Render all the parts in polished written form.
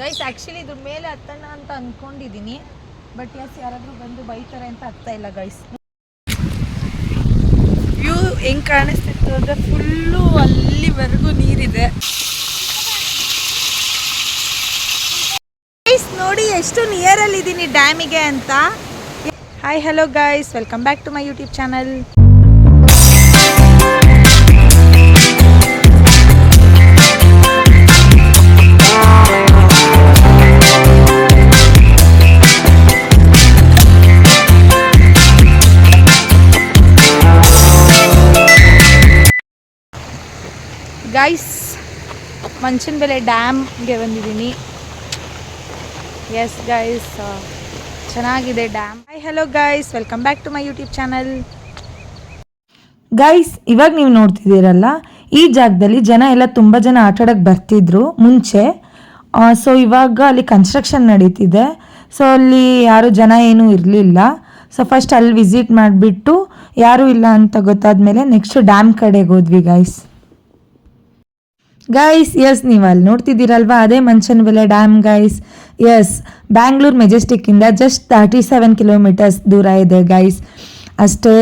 Guys actually ಇದ್ರ ಮೇಲೆ ಹತ್ತೋಣ ಅಂತ ಅಂದ್ಕೊಂಡಿದ್ದೀನಿ, ಬಟ್ ಯಾರಾದರೂ ಬಂದು ಬೈತಾರೆ ಅಂತ ಹತ್ತಾ ಇಲ್ಲ ಗೈಸ್. ವ್ಯೂ ಹೆಂಗೆ ಕಾಣಿಸ್ತಿತ್ತು ಅಂದರೆ ಫುಲ್ಲು ಅಲ್ಲಿವರೆಗೂ ನೀರಿದೆ ಗೈಸ್. ನೋಡಿ ಎಷ್ಟು ನಿಯರಲ್ಲಿದ್ದೀನಿ ಡ್ಯಾಮಿಗೆ ಅಂತ. Hi hello guys, welcome back to my YouTube channel. Guys, Manchanabele ಡ್ಯಾಮ್ಗೆ ಬಂದಿದ್ದೀನಿ. ಎಸ್ ಗೈಸ್, ಚೆನ್ನಾಗಿದೆ dam. Hi hello guys, welcome back to my YouTube channel. Guys, ಇವಾಗ ನೀವು ನೋಡ್ತಿದ್ದೀರಲ್ಲ, ಈ ಜಾಗದಲ್ಲಿ ಜನ ಎಲ್ಲ ತುಂಬ ಜನ ಆಟಾಡಕ್ಕೆ ಬರ್ತಿದ್ರು ಮುಂಚೆ. ಸೊ ಇವಾಗ ಅಲ್ಲಿ ಕನ್ಸ್ಟ್ರಕ್ಷನ್ ನಡೀತಿದೆ, ಸೊ ಅಲ್ಲಿ ಯಾರು ಜನ ಏನೂ ಇರಲಿಲ್ಲ. ಸೊ ಫಸ್ಟ್ ಅಲ್ಲಿ ವಿಸಿಟ್ ಮಾಡಿಬಿಟ್ಟು ಯಾರೂ ಇಲ್ಲ ಅಂತ ಗೊತ್ತಾದ್ಮೇಲೆ ನೆಕ್ಸ್ಟ್ ಡ್ಯಾಮ್ ಕಡೆಗೆ ಹೋದ್ವಿ ಗೈಸ್. ಎಸ್ ನೀವು ಅಲ್ಲಿ ನೋಡ್ತಿದ್ದೀರಲ್ವಾ, ಅದೇ Manchanabele dam guys. Yes, Bangalore ಮೆಜೆಸ್ಟಿಕ್ಕಿಂದ ಜಸ್ಟ್ 37 ಕಿಲೋಮೀಟರ್ಸ್ ದೂರ ಇದೆ ಗೈಸ್, ಅಷ್ಟೇ.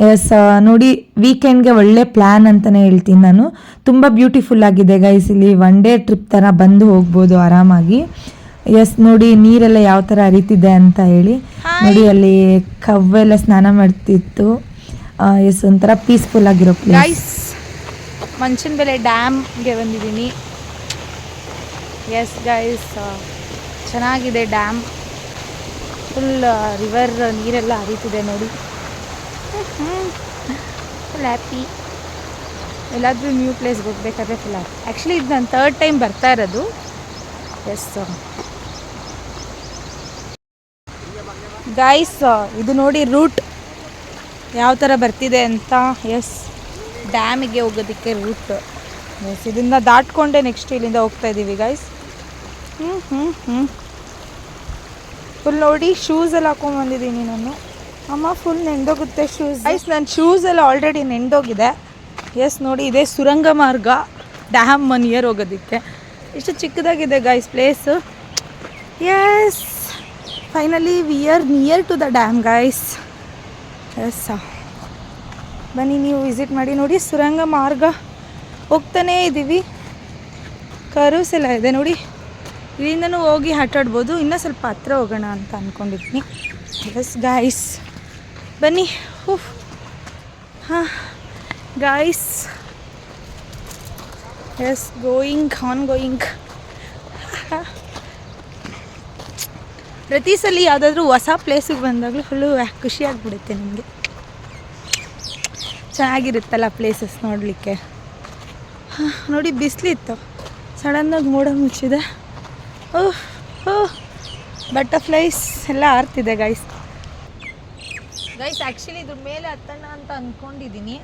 ಎಸ್, ನೋಡಿ ವೀಕೆಂಡ್ಗೆ ಒಳ್ಳೆ ಪ್ಲ್ಯಾನ್ ಅಂತಲೇ ಹೇಳ್ತೀನಿ ನಾನು. ತುಂಬ ಬ್ಯೂಟಿಫುಲ್ ಆಗಿದೆ ಗೈಸ್. ಇಲ್ಲಿ ಒನ್ ಡೇ ಟ್ರಿಪ್ ಥರ ಬಂದು ಹೋಗ್ಬೋದು ಆರಾಮಾಗಿ. ಎಸ್, ನೋಡಿ ನೀರೆಲ್ಲ ಯಾವ ಥರ ಹರಿತಿದೆ ಅಂತ ಹೇಳಿ. ನೋಡಿ ಅಲ್ಲಿ ಕವ್ವೆಲ್ಲ ಸ್ನಾನ ಮಾಡ್ತಿತ್ತು. ಎಸ್, ಒಂಥರ ಪೀಸ್ಫುಲ್ ಆಗಿರೋ ಪ್ಲೇಸ್. ಮಂಚನಬೆಲೆ ಡ್ಯಾಮ್ಗೆ ಬಂದಿದ್ದೀನಿ. ಎಸ್ ಗೈಸ್, ಚೆನ್ನಾಗಿದೆ ಡ್ಯಾಮ್. ಫುಲ್ ರಿವರ್ ನೀರೆಲ್ಲ ಹರಿತಿದೆ ನೋಡಿ. Full happy. ಎಲ್ಲಾದರೂ ನ್ಯೂ ಪ್ಲೇಸ್ಗೆ ಹೋಗ್ಬೇಕಾದ್ರೆ ಫುಲ್ ಹ್ಯಾಪಿ. ಆ್ಯಕ್ಚುಲಿ ಇದು ನಾನು 3rd ಟೈಮ್ ಬರ್ತಾ ಇರೋದು. ಎಸ್ ಗೈಸ್, ಇದು ನೋಡಿ ರೂಟ್ ಯಾವ ಥರ ಬರ್ತಿದೆ ಅಂತ. ಎಸ್, ಡ್ಯಾಮಿಗೆ ಹೋಗೋದಕ್ಕೆ ರೂಟ್. ಎಸ್, ಇದನ್ನು ದಾಟ್ಕೊಂಡೆ ನೆಕ್ಸ್ಟ್ ಇಲ್ಲಿಂದ ಹೋಗ್ತಾ ಇದ್ದೀವಿ ಗೈಸ್. ಫುಲ್ ನೋಡಿ ಶೂಸ್ ಎಲ್ಲ ಹಾಕೊಂಡ್ಬಂದಿದ್ದೀನಿ ನಾನು. ಅಮ್ಮ ಫುಲ್ ನೆಂದೋಗುತ್ತೆ ಶೂಸ್ ಗೈಸ್. ನನ್ನ ಶೂಸ್ ಎಲ್ಲ ಆಲ್ರೆಡಿ ನೆಂದೋಗಿದೆ. ಎಸ್, ನೋಡಿ ಇದೇ ಸುರಂಗ ಮಾರ್ಗ ಡ್ಯಾಮ್ ನಿಯರ್ ಹೋಗೋದಕ್ಕೆ. ಎಷ್ಟು ಚಿಕ್ಕದಾಗಿದೆ guys place. Yes, finally we are near to the dam guys. Yes, ಬನ್ನಿ ನೀವು ವಿಸಿಟ್ ಮಾಡಿ. ನೋಡಿ ಸುರಂಗ ಮಾರ್ಗ ಹೋಗ್ತಾನೇ ಇದ್ದೀವಿ. ಕರ್ವ್ಸ್ ಎಲ್ಲ ಇದೆ ನೋಡಿ, ಇಲ್ಲಿಂದನೂ ಹೋಗಿ ಆಟಾಡ್ಬೋದು. ಇನ್ನೂ ಸ್ವಲ್ಪ ಹತ್ರ ಹೋಗೋಣ ಅಂತ ಅಂದ್ಕೊಂಡಿದ್ದೀನಿ. ಎಸ್ ಗೈಸ್, ಬನ್ನಿ. ಹಾಂ guys, yes going on going. ಪ್ರತಿ ಸಲ ಯಾವುದಾದ್ರೂ ಹೊಸ ಪ್ಲೇಸಿಗೆ ಬಂದಾಗಲೂ ಫುಲ್ಲು ಖುಷಿಯಾಗಿಬಿಡುತ್ತೆ ನಿಮಗೆ. ಚೆನ್ನಾಗಿರುತ್ತಲ್ಲ ಪ್ಲೇಸಸ್ ನೋಡಲಿಕ್ಕೆ. ನೋಡಿ ಬಿಸಿಲಿತ್ತು, ಸಡನ್ನಾಗಿ ಮೋಡ ಮುಚ್ಚಿದೆ. ಓಹ್ ಓಹ್, ಬಟರ್ಫ್ಲೈಸ್ ಎಲ್ಲ ಆರ್ತಿದೆ ಗೈಸ್. ಆ್ಯಕ್ಚುಲಿ ಇದ್ರ ಮೇಲೆ ಹತ್ತೋಣ ಅಂತ ಅಂದ್ಕೊಂಡಿದ್ದೀನಿ,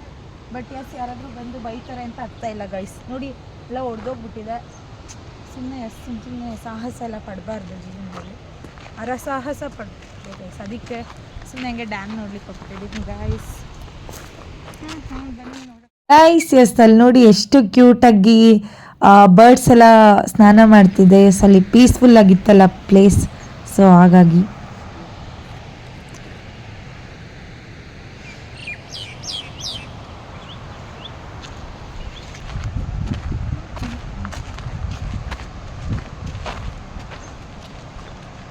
ಬಟ್ ಯಾರಾದರೂ ಬಂದು ಬೈತಾರೆ ಅಂತ ಹತ್ತಾ ಇಲ್ಲ ಗೈಸ್. ನೋಡಿ ಎಲ್ಲ ಒಡೆದೋಗ್ಬಿಟ್ಟಿದೆ. ಸುಮ್ಮನೆ ಸಾಹಸ ಎಲ್ಲ ಪಡಬಾರ್ದು ಜೀವನದಲ್ಲಿ, ಅರಸಾಹಸ ಪಡ್ಬೋದು ಗೈಸ್. ಅದಕ್ಕೆ ಸುಮ್ಮನೆ ಹಂಗೆ ಡ್ಯಾಮ್ ನೋಡ್ಲಿಕ್ಕೆ ಹೋಗ್ತಿದ್ದೀನಿ ಗೈಸ್. ಗೈಸ್, ಎಸ್ ಅಲ್ಲಿ ನೋಡಿ ಎಷ್ಟು ಕ್ಯೂಟಾಗಿ ಬರ್ಡ್ಸ್ ಎಲ್ಲ ಸ್ನಾನ ಮಾಡ್ತಿದೆ. ಅಲ್ಲಿ ಪೀಸ್ಫುಲ್ ಆಗಿತ್ತಲ್ಲ ಪ್ಲೇಸ್, ಸೊ ಹಾಗಾಗಿ.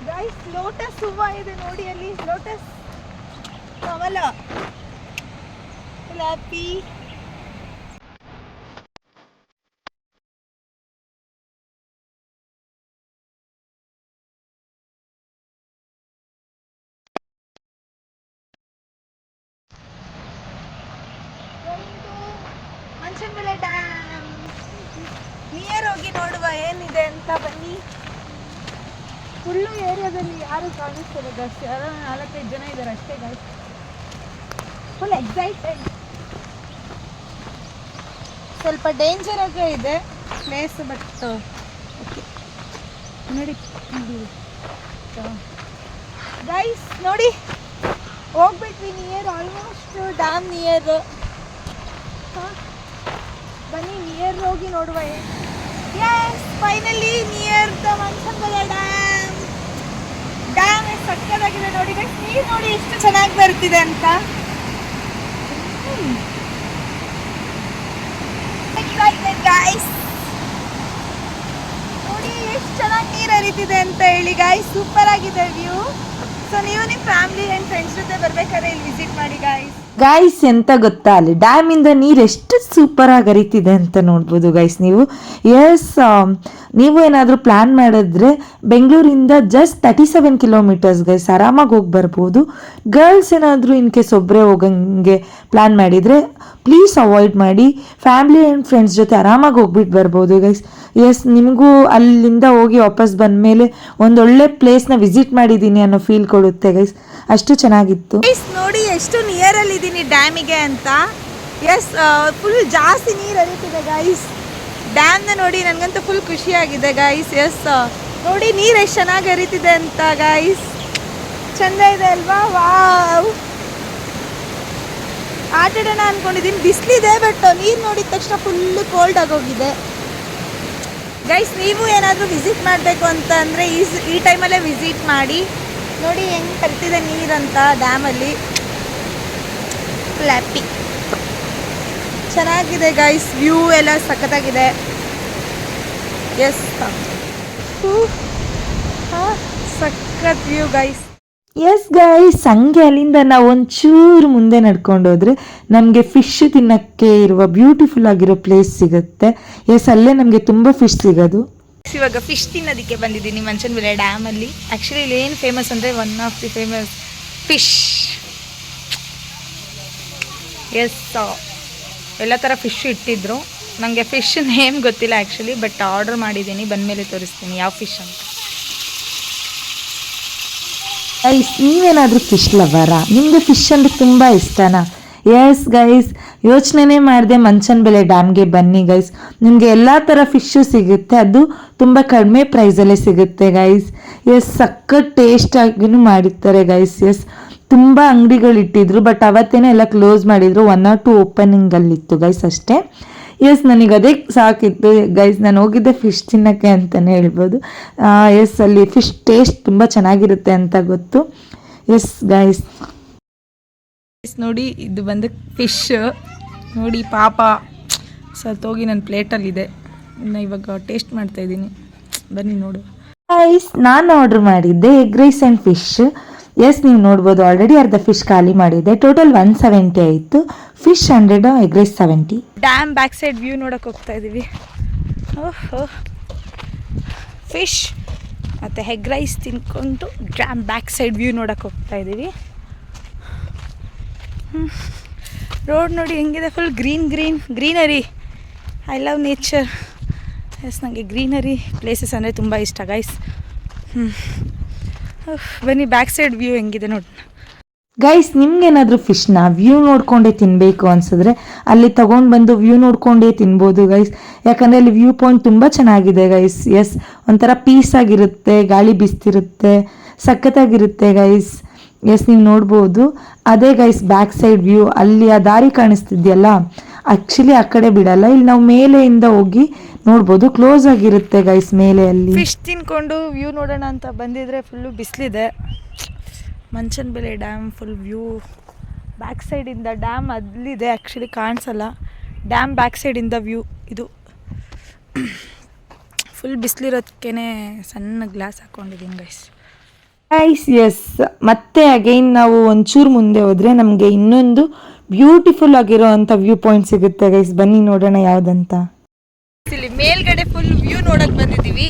ಗೈಸ್, ಲೋಟಸ್ ಹೂವು ಇದೆ ನೋಡಿ ಅಲ್ಲಿ. ಲೋಟಸ್ ಕಮಲ ಹ್ಯಾಪಿ. ಮಂಚನಬೆಲೆ ಡ್ಯಾಮ್ ನಿಯರ್ ಹೋಗಿ ನೋಡುವ ಏನಿದೆ ಅಂತ. ಬನ್ನಿ. ಫುಲ್ಲು ಏರಿಯಾದಲ್ಲಿ ಯಾರು ಕಾಣಿಸ್ತಾರೆ ಗೈಸ್, ಯಾರೋ 4-5 ಜನ ಇದ್ದಾರೆ ಅಷ್ಟೇ ಗೈಸ್. Full excited. ಸ್ವಲ್ಪ ಡೇಂಜರ್ ಆಗೇ ಇದೆ ಪ್ಲೇಸ್, ಬಟ್ ಓಕೆ. ನೋಡಿ ಗೈಸ್, ನೋಡಿ ಹೋಗ್ಬಿಟ್ವಿ ನಿಯರ್, ಆಲ್ಮೋಸ್ಟ್ ಡ್ಯಾಮ್ ನಿಯರ್. ಬನ್ನಿ ನಿಯರ್ ಹೋಗಿ ನೋಡುವ. Yes, finally near here the Manchanabele dam. Dam ಎಷ್ಟು ಸಕ್ಕತ್ತಾಗಿದೆ ನೋಡಿ ಗೈಸ್. ನೀರು ನೋಡಿ ಎಷ್ಟು ಚೆನ್ನಾಗಿ ಬರ್ತಿದೆ ಅಂತ. Excited guys. ನೋಡಿ ಎಷ್ಟು ಚೆನ್ನಾಗಿ ನೀರು ಹರಿತಿದೆ ಅಂತ ಹೇಳಿ ಗೈಸ್. ಸೂಪರ್ ಆಗಿದೆ ವ್ಯೂ. ಸೊ ನೀವು ನಿಮ್ಮ ಫ್ಯಾಮಿಲಿ ಆ್ಯಂಡ್ ಫ್ರೆಂಡ್ಸ್ ಜೊತೆ ಬರ್ಬೇಕಾದ್ರೆ ಇಲ್ಲಿ ವಿಸಿಟ್ ಮಾಡಿ ಗೈಸ್. ಗೈಸ್ ಎಂತ ಗೊತ್ತಾ, ಅಲ್ಲಿ ಡ್ಯಾಮಿಂದ ನೀರು ಎಷ್ಟು ಸೂಪರಾಗಿ ಹರಿತಿದೆ ಅಂತ ನೋಡ್ಬೋದು ಗೈಸ್ ನೀವು. ಎಸ್, ನೀವು ಏನಾದರೂ ಪ್ಲ್ಯಾನ್ ಮಾಡಿದ್ರೆ ಬೆಂಗಳೂರಿಂದ ಜಸ್ಟ್ 37 ಕಿಲೋಮೀಟರ್ಸ್ ಗೈಸ್, ಆರಾಮಾಗಿ ಹೋಗಿ ಬರ್ಬೋದು. ಗರ್ಲ್ಸ್ ಏನಾದರೂ ಇನ್ ಕೇಸ್ ಒಬ್ಬರೇ ಹೋಗಂಗೆ ಪ್ಲ್ಯಾನ್ ಮಾಡಿದರೆ ಪ್ಲೀಸ್ ಅವಾಯ್ಡ್ ಮಾಡಿ. ಫ್ಯಾಮಿಲಿ ಆ್ಯಂಡ್ ಫ್ರೆಂಡ್ಸ್ ಜೊತೆ ಆರಾಮಾಗಿ ಹೋಗ್ಬಿಟ್ಟು ಬರ್ಬೋದು ಗೈಸ್. ಎಸ್, ನಿಮಗೂ ಅಲ್ಲಿಂದ ಹೋಗಿ ವಾಪಸ್ ಬಂದಮೇಲೆ ಒಂದೊಳ್ಳೆ ಪ್ಲೇಸ್ನ ವಿಸಿಟ್ ಮಾಡಿದ್ದೀನಿ ಅನ್ನೋ ಫೀಲ್ ಕೊಡುತ್ತೆ ಗೈಸ್. ಅಷ್ಟು ಚೆನ್ನಾಗಿತ್ತು. ನೋಡಿ ಎಷ್ಟು ನಿಯರಲ್ಲಿ ಇದ್ದೀನಿ ಡ್ಯಾಮಿಗೆ ಅಂತ. ಎಸ್, ಫುಲ್ ಜಾಸ್ತಿ ನೀರು ಹರಿತಿದೆ ಗೈಸ್. ಡ್ಯಾಮ್ನ ನೋಡಿ ನನಗಂತೂ ಫುಲ್ ಖುಷಿಯಾಗಿದೆ ಗೈಸ್. ಎಸ್, ನೋಡಿ ನೀರು ಎಷ್ಟು ಚೆನ್ನಾಗಿ ಹರಿತಿದೆ ಅಂತ ಗೈಸ್. ಚೆಂದ ಇದೆ ಅಲ್ವಾ? ವಾವ್, ಆಟಾಡೋಣ ಅಂದ್ಕೊಂಡಿದ್ದೀನಿ. ಬಿಸಿಲಿದೆ, ಬಟ್ ನೀರು ನೋಡಿದ ತಕ್ಷಣ ಫುಲ್ಲು ಕೋಲ್ಡ್ ಆಗೋಗಿದೆ ಗೈಸ್. ನೀವು ಏನಾದರೂ ವಿಸಿಟ್ ಮಾಡಬೇಕು ಅಂತ ಅಂದರೆ ಈ ಟೈಮಲ್ಲೇ ವಿಸಿಟ್ ಮಾಡಿ. ನೋಡಿ ಹೆಂಗೆ ಹರಿತಿದೆ ನೀರಂತ ಡ್ಯಾಮಲ್ಲಿ. ಫುಲ್ ಹ್ಯಾಪಿ, ಚೆನ್ನಾಗಿದೆ ಗೈಸ್. ವ್ಯೂ ಎಲ್ಲ ಸಖತ್ತಾಗಿದೆ. ಎಸ್, ಸಖತ್ ವ್ಯೂ ಗೈಸ್. ಎಸ್ ಗೈಸ್, ಹಂಗೆ ಅಲ್ಲಿಂದ ನಾವು ಒಂಚೂರು ಮುಂದೆ ನಡ್ಕೊಂಡು ಹೋದ್ರೆ ನಮಗೆ ಫಿಶ್ ತಿನ್ನಕ್ಕೆ ಇರುವ ಬ್ಯೂಟಿಫುಲ್ ಆಗಿರೋ ಪ್ಲೇಸ್ ಸಿಗುತ್ತೆ. ಎಸ್, ಅಲ್ಲೇ ನಮಗೆ ತುಂಬ ಫಿಶ್ ಸಿಗೋದು. ಇವಾಗ ಫಿಶ್ ತಿನ್ನೋದಕ್ಕೆ ಬಂದಿದ್ದೀನಿ ಮಂಚನಬೆಲೆ ಡ್ಯಾಮಲ್ಲಿ. ಆ್ಯಕ್ಚುಲಿ ಇಲ್ಲಿ ಏನು ಫೇಮಸ್ ಅಂದರೆ one of the famous fish. Yes, ಎಲ್ಲ ಥರ ಫಿಶ್ ಇಟ್ಟಿದ್ರು. ನನಗೆ ಫಿಶ್ ನೇಮ್ ಗೊತ್ತಿಲ್ಲ ಆ್ಯಕ್ಚುಲಿ, ಬಟ್ ಆರ್ಡರ್ ಮಾಡಿದ್ದೀನಿ. ಬಂದಮೇಲೆ ತೋರಿಸ್ತೀನಿ ಯಾವ ಫಿಶ್ ಅಂತ. ಗೈಸ್, ನೀವೇನಾದರೂ ಫಿಶ್ ಲವರಾ? ನಿಮಗೆ ಫಿಶ್ ಅಂದರೆ ತುಂಬ ಇಷ್ಟನಾ? ಎಸ್ ಗೈಸ್, ಯೋಚನೆ ಮಾಡಿದೆ ಮಂಚನಬೆಲೆ ಡ್ಯಾಮ್ಗೆ ಬನ್ನಿ ಗೈಸ್. ನಿಮಗೆ ಎಲ್ಲ ಥರ ಫಿಶ್ಶು ಸಿಗುತ್ತೆ, ಅದು ತುಂಬ ಕಡಿಮೆ ಪ್ರೈಸಲ್ಲೇ ಸಿಗುತ್ತೆ ಗೈಸ್. ಎಸ್, ಸಖತ್ ಟೇಸ್ಟಾಗಿನೂ ಮಾಡಿರ್ತಾರೆ ಗೈಸ್. ಎಸ್, ತುಂಬ ಅಂಗಡಿಗಳಿಟ್ಟಿದ್ರು, ಬಟ್ ಅವತ್ತೇನೆ ಎಲ್ಲ ಕ್ಲೋಸ್ ಮಾಡಿದರು. 1 or 2 ಓಪನಿಂಗಲ್ಲಿತ್ತು ಗೈಸ್ ಅಷ್ಟೇ. ಎಸ್, ನನಗೆ ಅದೇ ಸಾಕಿತ್ತು ಗೈಸ್. ನಾನು ಹೋಗಿದ್ದೆ ಫಿಶ್ ತಿನ್ನೋಕ್ಕೆ ಅಂತಲೇ ಹೇಳ್ಬೋದು. ಎಸ್, ಅಲ್ಲಿ ಫಿಶ್ ಟೇಸ್ಟ್ ತುಂಬ ಚೆನ್ನಾಗಿರುತ್ತೆ ಅಂತ ಗೊತ್ತು. ಎಸ್ ಗೈಸ್, ನೋಡಿ ಇದು ಬಂದು ಫಿಶ್ ನೋಡಿ. ಪಾಪ ಸತ್ತೋಗಿ ನನ್ನ ಪ್ಲೇಟಲ್ಲಿದೆ. ಇನ್ನು ಇವಾಗ ಟೇಸ್ಟ್ ಮಾಡ್ತಾ ಇದ್ದೀನಿ, ಬನ್ನಿ ನೋಡು. ಗೈಸ್, ನಾನು ಆರ್ಡರ್ ಮಾಡಿದ್ದೆ egg rice and fish. Yes, ನೀವು ನೋಡ್ಬೋದು ಆಲ್ರೆಡಿ ಅರ್ಧ ಫಿಶ್ ಖಾಲಿ ಮಾಡಿದ್ದೆ. ಟೋಟಲ್ 170 ಆಯಿತು. Fish 100, egg rice 70. Dam back side view ನೋಡೋಕೆ ಹೋಗ್ತಾ ಇದ್ದೀವಿ. ಓಹೋ, ಫಿಶ್ ಮತ್ತು ಎಗ್ ರೈಸ್ ತಿನ್ಕೊಂಡು ಡ್ಯಾಮ್ ಬ್ಯಾಕ್ ಸೈಡ್ ವ್ಯೂ ನೋಡೋಕೆ ಹೋಗ್ತಾ ಇದ್ದೀವಿ. ರೋಡ್ ನೋಡಿ ಹೆಂಗಿದೆ, full greenery. I love nature. Yes, ನನಗೆ ಗ್ರೀನರಿ ಪ್ಲೇಸಸ್ ಅಂದರೆ ತುಂಬ ಇಷ್ಟ ಗೈಸ್. ಬನ್ನಿ ಬ್ಯಾಕ್ ಸೈಡ್ ವ್ಯೂ ಹೆಂಗಿದೆ ನೋಡಿ. ಗೈಸ್, ನಿಮ್ಗೇನಾದರೂ ಫಿಶ್ನ ವ್ಯೂ ನೋಡಿಕೊಂಡೇ ತಿನ್ನಬೇಕು ಅನಿಸಿದ್ರೆ ಅಲ್ಲಿ ತೊಗೊಂಡು ಬಂದು ವ್ಯೂ ನೋಡಿಕೊಂಡೇ ತಿನ್ಬೋದು ಗೈಸ್. ಯಾಕಂದರೆ ಅಲ್ಲಿ ವ್ಯೂ ಪಾಯಿಂಟ್ ತುಂಬ ಚೆನ್ನಾಗಿದೆ ಗೈಸ್. ಎಸ್, ಒಂಥರ ಪೀಸ್ ಆಗಿರುತ್ತೆ, ಗಾಳಿ ಬೀಸ್ತಿರುತ್ತೆ, ಸಖತ್ತಾಗಿರುತ್ತೆ ಗೈಸ್. ಎಸ್, ನೀವು ನೋಡ್ಬೋದು. ಅದೇ ಗೈಸ್ ಬ್ಯಾಕ್ ಸೈಡ್ ವ್ಯೂ. ಅಲ್ಲಿ ಆ ದಾರಿ ಕಾಣಿಸ್ತಿದೆಯಲ್ಲ, ಆ್ಯಕ್ಚುಲಿ ಆ ಕಡೆ ಬಿಡಲ್ಲ. ಇಲ್ಲಿ ನಾವು ಮೇಲೆಯಿಂದ ಹೋಗಿ ನೋಡ್ಬೋದು, ಕ್ಲೋಸ್ ಆಗಿರುತ್ತೆ ಗೈಸ್ ಮೇಲೆ. ಅಲ್ಲಿ ಫಿಶ್ ತಿನ್ಕೊಂಡು ವ್ಯೂ ನೋಡೋಣ ಅಂತ ಬಂದಿದ್ರೆ ಫುಲ್ಲು ಬಿಸಿಲಿದೆ. Manchanabele dam full view back ಸೈಡಿಂದ. ಡ್ಯಾಮ್ ಅಲ್ಲಿದೆ, ಆ್ಯಕ್ಚುಲಿ ಕಾಣಿಸಲ್ಲ. ಡ್ಯಾಮ್ ಬ್ಯಾಕ್ ಸೈಡಿಂದ ವ್ಯೂ ಇದು. ಫುಲ್ ಬಿಸಿಲಿರೋದಕ್ಕೇ ಸಣ್ಣ ಗ್ಲಾಸ್ ಹಾಕ್ಕೊಂಡಿದ್ದೀನಿ ಗೈಸ್. ಎಸ್, ಮತ್ತೆ ಅಗೈನ್ ನಾವು ಒಂಚೂರು ಮುಂದೆ ಹೋದರೆ ನಮಗೆ ಇನ್ನೊಂದು ಬ್ಯೂಟಿಫುಲ್ ಆಗಿರೋ ಅಂಥ ವ್ಯೂ ಪಾಯಿಂಟ್ ಸಿಗುತ್ತೆ ಗೈಸ್. ಬನ್ನಿ ನೋಡೋಣ ಯಾವುದಂತ. ಇಲ್ಲಿ ಮೇಲ್ಗಡೆ ಫುಲ್ ವ್ಯೂ ನೋಡೋಕೆ ಬಂದಿದ್ದೀವಿ.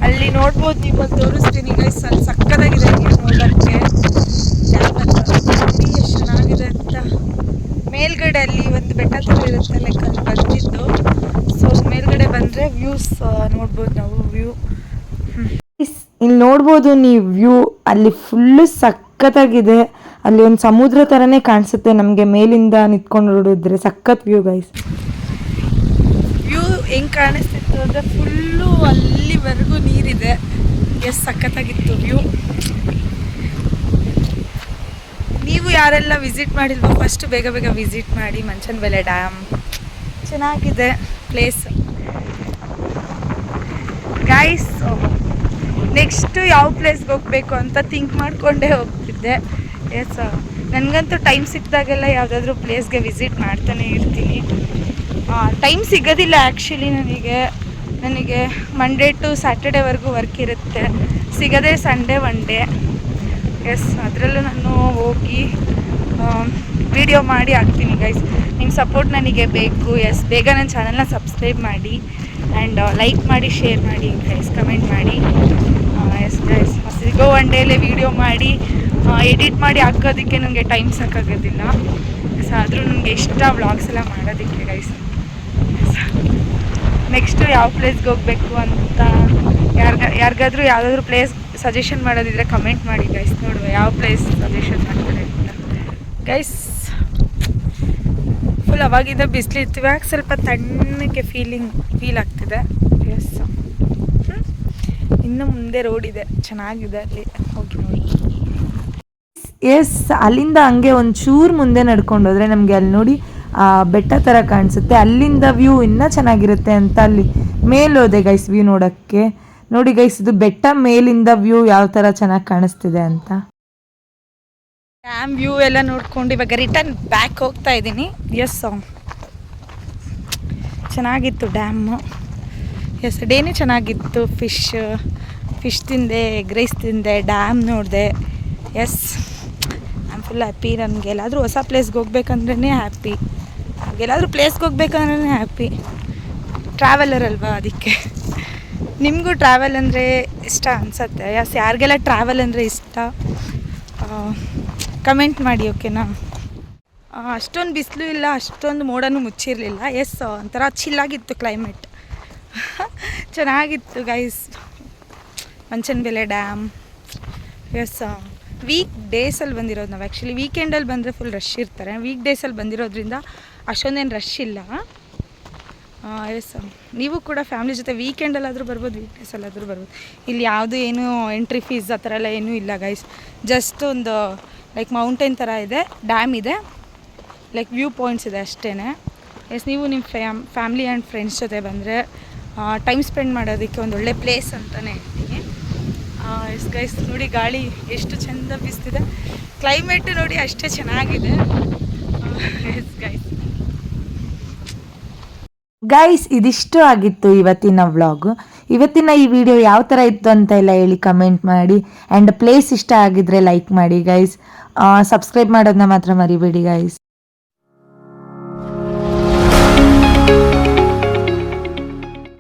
ಅಲ್ಲಿ ನೋಡ್ಬೋದು, ನೀವು ತೋರಿಸ್ತೀನಿ ಗೈಸ್. ಅಲ್ಲಿ ಸಕ್ಕತ್ತಾಗಿದೆ ವ್ಯೂ ನೋಡೋಕ್ಕೆ. ಎಷ್ಟು ಚೆನ್ನಾಗಿದೆ ಅಂತ. ಮೇಲ್ಗಡೆ ಅಲ್ಲಿ ಒಂದು ಬೆಟ್ಟ ಥರ ಇರುತ್ತೆ, ಲೈಕ್ ಅಲ್ಲಿ ಬಂದಿದ್ದು. ಸೊ ಮೇಲ್ಗಡೆ ಬಂದರೆ ವ್ಯೂಸ್ ನೋಡ್ಬೋದು ನಾವು. ವ್ಯೂ ಇಲ್ಲಿ ನೋಡ್ಬೋದು ನೀವು ವ್ಯೂ. ಅಲ್ಲಿ ಫುಲ್ಲು ಸಖತ್ತಾಗಿದೆ. ಅಲ್ಲಿ ಒಂದು ಸಮುದ್ರ ಥರನೇ ಕಾಣಿಸುತ್ತೆ ನಮಗೆ ಮೇಲಿಂದ ನಿಂತ್ಕೊಂಡು ನೋಡಿದ್ರೆ. ಸಖತ್ ವ್ಯೂ ಗೈಸ್. ವ್ಯೂ ಹೆಂಗೆ ಕಾಣಿಸ್ತಿತ್ತು ಅಂದರೆ ಫುಲ್ಲು ಅಲ್ಲಿವರೆಗೂ ನೀರಿದೆ. ಎಷ್ಟು ಸಖತ್ತಾಗಿತ್ತು ವ್ಯೂ. ನೀವು ಯಾರೆಲ್ಲ ವಿಸಿಟ್ ಮಾಡಿಲ್ವೋ ಫಸ್ಟ್ ಬೇಗ ವಿಸಿಟ್ ಮಾಡಿ. ಮಂಚನಬೆಲೆ ಡ್ಯಾಮ್ ಚೆನ್ನಾಗಿದೆ ಪ್ಲೇಸ್. ನೆಕ್ಸ್ಟು ಯಾವ ಪ್ಲೇಸ್ಗೆ ಹೋಗಬೇಕು ಅಂತ ಥಿಂಕ್ ಮಾಡಿಕೊಂಡೇ ಹೋಗ್ತಿದ್ದೆ. ಎಸ್, ನನಗಂತೂ ಟೈಮ್ ಸಿಕ್ಕಿದಾಗೆಲ್ಲ ಯಾವುದಾದ್ರೂ ಪ್ಲೇಸ್ಗೆ ವಿಸಿಟ್ ಮಾಡ್ತಾನೆ ಇರ್ತೀನಿ. ಟೈಮ್ ಸಿಗೋದಿಲ್ಲ ಆ್ಯಕ್ಚುಲಿ ನನಗೆ ಮಂಡೇ ಟು ಸ್ಯಾಟರ್ಡೇವರೆಗೂ ವರ್ಕ್ ಇರುತ್ತೆ, ಸಿಗೋದೇ ಸಂಡೇ ಒನ್ ಡೇ. ಎಸ್, ಅದರಲ್ಲೂ ನಾನು ಹೋಗಿ ವಿಡಿಯೋ ಮಾಡಿ ಹಾಕ್ತೀನಿ ಗೈಸ್. ನಿಮ್ಮ ಸಪೋರ್ಟ್ ನನಗೆ ಬೇಕು. ಎಸ್, ಬೇಗ ನನ್ನ ಚಾನಲ್ನ ಸಬ್ಸ್ಕ್ರೈಬ್ ಮಾಡಿ ಆ್ಯಂಡ್ ಲೈಕ್ ಮಾಡಿ, ಶೇರ್ ಮಾಡಿ ಗೈಸ್, ಕಮೆಂಟ್ ಮಾಡಿ. ಎಸ್ ಗೈಸ್, ಸಿಗೋ ಒನ್ ಡೇಲೇ ವಿಡಿಯೋ ಮಾಡಿ ಎಡಿಟ್ ಮಾಡಿ ಹಾಕೋದಕ್ಕೆ ನನಗೆ ಟೈಮ್ ಸಾಕಾಗೋದಿಲ್ಲ. ಎಸ್, ಆದರೂ ನನಗೆ ಇಷ್ಟ ವ್ಲಾಗ್ಸ್ ಎಲ್ಲ ಮಾಡೋದಕ್ಕೆ ಗೈಸ್. ನೆಕ್ಸ್ಟು ಯಾವ ಪ್ಲೇಸ್ಗೆ ಹೋಗಬೇಕು ಅಂತ ಯಾರಿಗಾದ್ರೂ ಯಾವುದಾದ್ರೂ ಪ್ಲೇಸ್ ಸಜೆಷನ್ ಮಾಡೋದಿದ್ರೆ ಕಮೆಂಟ್ ಮಾಡಿ ಗೈಸ್, ನೋಡುವ ಯಾವ ಪ್ಲೇಸ್ ಸಜೆಷನ್ ಮಾಡ್ತಾರೆ ಅಂತ ಗೈಸ್. ಫುಲ್ ಅವಾಗಿದ್ದ ಬಿಸಿಲಿತ್ತು, ಇವಾಗ ಸ್ವಲ್ಪ ತಣ್ಣಗೆ ಫೀಲ್ ಆಗ್ತಿದೆ. ಎಸ್, ಇನ್ನು ಮುಂದೆ ರೋಡ್ ಇದೆ, ಚೆನ್ನಾಗಿದೆ, ಅಲ್ಲಿ ಹೋಗಿ ನೋಡಿ. ಎಸ್, ಅಲ್ಲಿಂದ ಹಂಗೆ ಒಂಚೂರು ಮುಂದೆ ನಡ್ಕೊಂಡು ಹೋದರೆ ನಮಗೆ ಅಲ್ಲಿ ನೋಡಿ ಬೆಟ್ಟ ಥರ ಕಾಣಿಸುತ್ತೆ. ಅಲ್ಲಿಂದ ವ್ಯೂ ಇನ್ನೂ ಚೆನ್ನಾಗಿರುತ್ತೆ ಅಂತ ಅಲ್ಲಿ ಮೇಲೋದೆ ಗೈಸ್ ವ್ಯೂ ನೋಡೋಕ್ಕೆ. ನೋಡಿ ಗೈಸ್, ಇದು ಬೆಟ್ಟ ಮೇಲಿಂದ ವ್ಯೂ ಯಾವ ಥರ ಚೆನ್ನಾಗಿ ಕಾಣಿಸ್ತಿದೆ ಅಂತ. ಡ್ಯಾಮ್ ವ್ಯೂ ಎಲ್ಲ ನೋಡ್ಕೊಂಡು ಇವಾಗ ರಿಟರ್ನ್ ಬ್ಯಾಕ್ ಹೋಗ್ತಾ ಇದ್ದೀನಿ. ಎಸ್, ಚೆನ್ನಾಗಿತ್ತು ಡ್ಯಾಮು. ಎಸ್, ಡೇನೇ ಚೆನ್ನಾಗಿತ್ತು. ಫಿಶ್ ತಿಂದೆ, ಎಗ್ ರೈಸ್ ತಿಂದೆ, ಡ್ಯಾಮ್ ನೋಡಿದೆ. Yes, I am full happy. ನನಗೆ ಎಲ್ಲಾದರೂ ಹೊಸ ಪ್ಲೇಸ್ಗೆ ಹೋಗ್ಬೇಕಂದ್ರೇ ಹ್ಯಾಪಿ, ಎಲ್ಲಾದರೂ ಪ್ಲೇಸ್ಗೆ ಹೋಗ್ಬೇಕಂದ್ರೇ ಹ್ಯಾಪಿ. ಟ್ರಾವೆಲರ್ ಅಲ್ವಾ, ಅದಕ್ಕೆ. ನಿಮಗೂ ಟ್ರಾವೆಲ್ ಅಂದರೆ ಇಷ್ಟ ಅನಿಸುತ್ತೆ. ಎಸ್, ಯಾರಿಗೆಲ್ಲ ಟ್ರಾವೆಲ್ ಅಂದರೆ ಇಷ್ಟ ಕಮೆಂಟ್ ಮಾಡಿ, ಓಕೆನಾ. ಅಷ್ಟೊಂದು ಬಿಸಿಲು ಇಲ್ಲ, ಅಷ್ಟೊಂದು ಮೋಡನೂ ಮುಚ್ಚಿರಲಿಲ್ಲ. ಎಸ್, ಒಂಥರ ಚಿಲ್ಲಾಗಿತ್ತು ಕ್ಲೈಮೇಟ್. ಚೆನ್ನಾಗಿತ್ತು guys. Manchanabele dam. Yes, week ಡೇಸಲ್ಲಿ ಬಂದಿರೋದು ನಾವು. ಆ್ಯಕ್ಚುಲಿ ವೀಕೆಂಡಲ್ಲಿ ಬಂದರೆ ಫುಲ್ ರಶ್ ಇರ್ತಾರೆ. ವೀಕ್ ಡೇಸಲ್ಲಿ ಬಂದಿರೋದ್ರಿಂದ ಅಷ್ಟೊಂದೇನು ರಶ್ ಇಲ್ಲ. ಎಸ್, ನೀವು ಕೂಡ ಫ್ಯಾಮಿಲಿ ಜೊತೆ ವೀಕೆಂಡಲ್ಲಾದರೂ ಬರ್ಬೋದು, ವೀಕ್ ಡೇಸಲ್ಲಾದರೂ ಬರ್ಬೋದು. ಇಲ್ಲಿ ಯಾವುದು ಏನು ಎಂಟ್ರಿ ಫೀಸ್ ಆ ಥರ ಎಲ್ಲ ಏನೂ ಇಲ್ಲ ಗೈಸ್. ಜಸ್ಟ್ ಒಂದು ಲೈಕ್ ಮೌಂಟೇನ್ ಥರ ಇದೆ, ಡ್ಯಾಮ್ ಇದೆ, ಲೈಕ್ ವ್ಯೂ ಪಾಯಿಂಟ್ಸ್ ಇದೆ ಅಷ್ಟೇ. ಎಸ್, ನೀವು ನಿಮ್ಮ ಫ್ಯಾಮಿಲಿ ಆ್ಯಂಡ್ ಫ್ರೆಂಡ್ಸ್ ಜೊತೆ ಬಂದರೆ ಟೈಮ್ ಸ್ಪೆಂಡ್ ಮಾಡೋದಕ್ಕೆ ಒಂದು ಒಳ್ಳೆ ಪ್ಲೇಸ್ ಅಂತಲೇ ಹೇಳ್ತೀನಿ. ಎಸ್ ಗೈಸ್, ನೋಡಿ ಗಾಳಿ ಎಷ್ಟು ಚೆಂದ ಬೀಸ್ತಿದೆ, ಕ್ಲೈಮೇಟ್ ನೋಡಿ ಅಷ್ಟೇ ಚೆನ್ನಾಗಿದೆ. ಎಸ್ ಗೈಸ್, ಇದಿಷ್ಟು ಆಗಿತ್ತು ಇವತ್ತಿನ ವ್ಲಾಗ್. ಇವತ್ತಿನ ಈ ವಿಡಿಯೋ ಯಾವ ಥರ ಇತ್ತು ಅಂತ ಎಲ್ಲ ಹೇಳಿ ಕಮೆಂಟ್ ಮಾಡಿ. ಆ್ಯಂಡ್ ಪ್ಲೇಸ್ ಇಷ್ಟ ಆಗಿದ್ರೆ ಲೈಕ್ ಮಾಡಿ ಗೈಸ್. ಸಬ್ಸ್ಕ್ರೈಬ್ ಮಾಡೋದನ್ನ ಮಾತ್ರ ಮರಿಬೇಡಿ ಗೈಸ್.